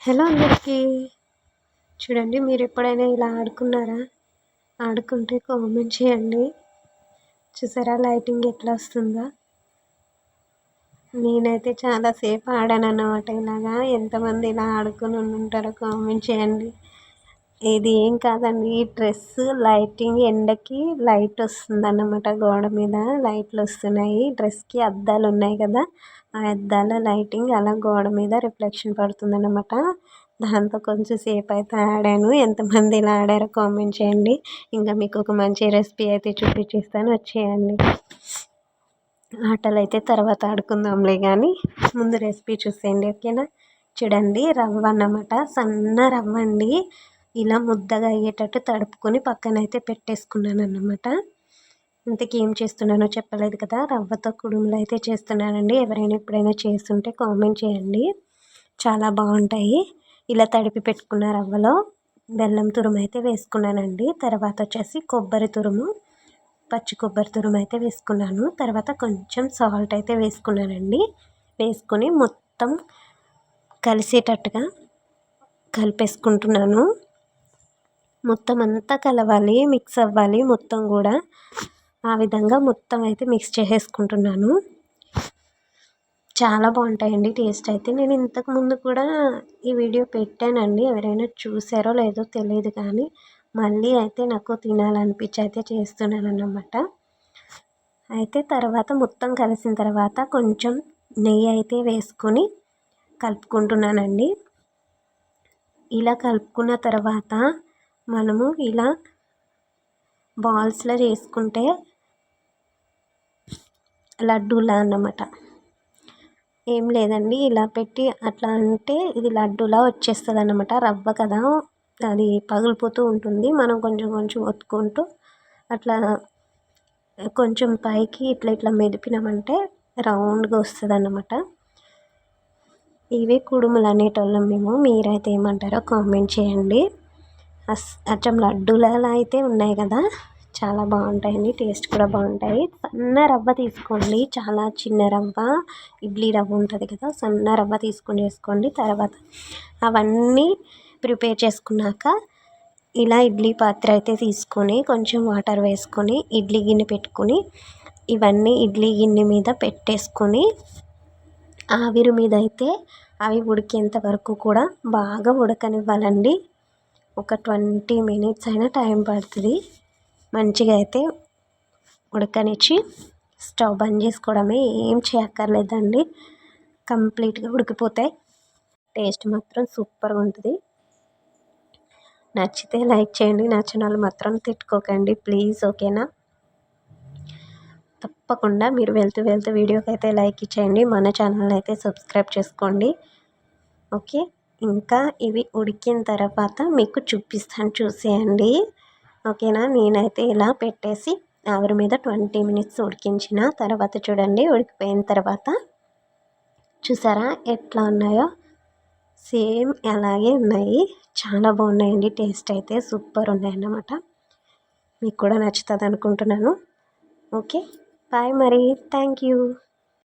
Hello అందరికీ. చూడండి, మీరు ఎప్పుడైనా ఇలా ఆడుకున్నారా? ఆడుకుంటే కామెంట్ చేయండి. చూసారా లైటింగ్ ఎట్లా వస్తుందో? నేనైతే చాలా సేపు ఆడానన్నమాట ఇలాగా. ఎంతమంది ఇలా ఆడుకుని ఉంటారో కామెంట్ చేయండి. ఇది ఏం కాదండి, డ్రెస్ లైటింగ్ ఎండకి లైట్ వస్తుందన్నమాట. గోడ మీద లైట్లు వస్తున్నాయి. డ్రెస్కి అద్దాలు ఉన్నాయి కదా, ఆ అద్దాల లైటింగ్ అలా గోడ మీద రిఫ్లెక్షన్ పడుతుందన్నమాట. దాంతో కొంచెం సేపు అయితే ఆడాను. ఎంతమంది ఇలా ఆడారో కామెంట్ చేయండి. ఇంకా మీకు ఒక మంచి రెసిపీ అయితే చూపించేస్తాను, వచ్చేయండి. ఆటలు అయితే తర్వాత ఆడుకుందాంలే, కానీ ముందు రెసిపీ చూసేయండి, ఓకేనా? చూడండి, రవ్వ అన్నమాట. సన్న రవ్వ అండి. ఇలా ముద్దగా అయ్యేటట్టు తడుపుకొని పక్కనైతే పెట్టేసుకున్నాను అన్నమాట. ఇంతకీ ఏం చేస్తున్నానో చెప్పలేదు కదా, రవ్వతో కుడుములు అయితే చేస్తున్నానండి. ఎవరైనా ఎప్పుడైనా చేస్తుంటే కామెంట్ చేయండి, చాలా బాగుంటాయి. ఇలా తడిపి పెట్టుకున్న రవ్వలో బెల్లం తురుము అయితే వేసుకున్నానండి. తర్వాత వచ్చేసి కొబ్బరి తురుము, పచ్చి కొబ్బరి తురుము అయితే వేసుకున్నాను. తర్వాత కొంచెం సాల్ట్ అయితే వేసుకున్నానండి. వేసుకొని మొత్తం కలిసేటట్టుగా కలిపేసుకుంటున్నాను. మొత్తం అంతా కలవాలి, మిక్స్ అవ్వాలి మొత్తం కూడా. ఆ విధంగా మొత్తం అయితే మిక్స్ చేసేసుకుంటున్నాను. చాలా బాగుంటాయండి టేస్ట్ అయితే. నేను ఇంతకుముందు కూడా ఈ వీడియో పెట్టానండి, ఎవరైనా చూసారో లేదో తెలియదు, కానీ మళ్ళీ అయితే నాకు తినాలనిపించి అయితే చేస్తున్నాను అన్నమాట. అయితే తర్వాత మొత్తం కలిసిన తర్వాత కొంచెం నెయ్యి అయితే వేసుకొని కలుపుకుంటున్నానండి. ఇలా కలుపుకున్న తర్వాత మనము ఇలా బాల్స్లో చేసుకుంటే లడ్డూలా అన్నమాట. ఏం లేదండి, ఇలా పెట్టి అట్లా అంటే ఇది లడ్డూలా వచ్చేస్తుంది అన్నమాట. రవ్వ కదా, అది పగిలిపోతూ ఉంటుంది. మనం కొంచెం కొంచెం ఒత్తుకుంటూ అట్లా కొంచెం పైకి ఇట్లా ఇట్లా మెదిపినామంటే రౌండ్గా వస్తుంది అన్నమాట. ఇవే కుడుములు అనేటోళ్ళం మేము. మీరైతే ఏమంటారో కామెంట్ చేయండి. అచ్చం లడ్డూలా అయితే ఉన్నాయి కదా, చాలా బాగుంటాయండి, టేస్ట్ కూడా బాగుంటాయి. సన్న రవ్వ తీసుకోండి, చాలా చిన్న రవ్వ, ఇడ్లీ రవ్వ ఉంటుంది కదా, సన్న రవ్వ తీసుకొని వేసుకోండి. తర్వాత అవన్నీ ప్రిపేర్ చేసుకున్నాక ఇలా ఇడ్లీ పాత్ర అయితే తీసుకొని కొంచెం వాటర్ వేసుకొని ఇడ్లీ గిన్నె పెట్టుకొని ఇవన్నీ ఇడ్లీ గిన్నె మీద పెట్టేసుకొని ఆవిరి మీద అయితే అవి ఉడికేంత వరకు కూడా బాగా ఉడకనివ్వాలండి. ఒక 20 మినిట్స్ అయినా టైం పడుతుంది. మంచిగా అయితే ఉడకనిచ్చి స్టవ్ బంద్ చేసుకోవడమే, ఏం చేయక్కర్లేదండి. కంప్లీట్గా ఉడికిపోతాయి. టేస్ట్ మాత్రం సూపర్గా ఉంటుంది. నచ్చితే లైక్ చేయండి, నచ్చిన వాళ్ళు మాత్రం తిట్టుకోకండి ప్లీజ్, ఓకేనా? తప్పకుండా మీరు వెళ్తూ వీడియోకి అయితే లైక్ ఇచ్చేయండి, మన ఛానల్ అయితే సబ్స్క్రైబ్ చేసుకోండి, ఓకే? ఇంకా ఇవి ఉడికిన తర్వాత మీకు చూపిస్తాను, చూసేయండి, ఓకేనా? నేనైతే ఇలా పెట్టేసి ఆవిరి మీద 20 మినిట్స్ ఉడికించిన తర్వాత చూడండి, ఉడికిపోయిన తర్వాత చూసారా ఎట్లా ఉన్నాయో, సేమ్ అలాగే ఉన్నాయి. చాలా బాగున్నాయండి, టేస్ట్ అయితే సూపర్ ఉన్నాయన్నమాట. మీకు కూడా నచ్చుతుంది అనుకుంటున్నాను. ఓకే, బాయ్ మరి, థ్యాంక్ యూ.